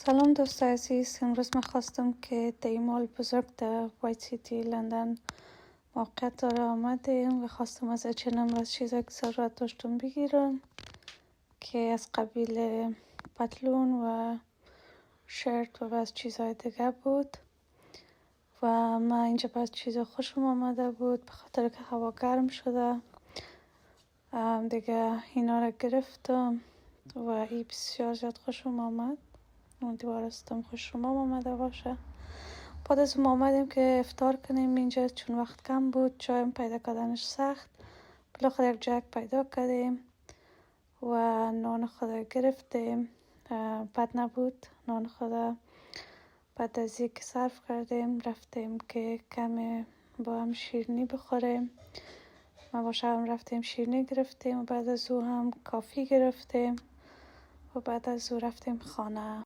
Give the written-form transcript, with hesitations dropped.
سلام دوست عزیز. امروز من خواستم که در این مال بزرگ در وایت سیتی لندن موقعیت داره آمدیم و خواستم از اچنم از چیزایی که ضرورت داشتم بگیرم که از قبیل پتلون و شرت و از چیزهای دیگه بود و من اینجا باز چیزا خوشم آمده بود به خاطر که هوا گرم شده دیگه اینا رو گرفتم و این بسیار زیاد خوشم آمد. اون دیوارستم خوشم آمده باشه. بعد از ما آمدیم که افطار کنیم اینجا چون وقت کم بود، چایم پیدا کردنش سخت. بالاخره یک جک پیدا کردیم و نان خدا گرفتیم. بد نبود نان خدا. بعد از یک صرف کردیم رفتیم که کمی با هم شیرینی بخوریم. ما با شبم رفتیم شیرینی گرفتیم و بعد از او هم کافی گرفتیم و بعد از او رفتیم خانه.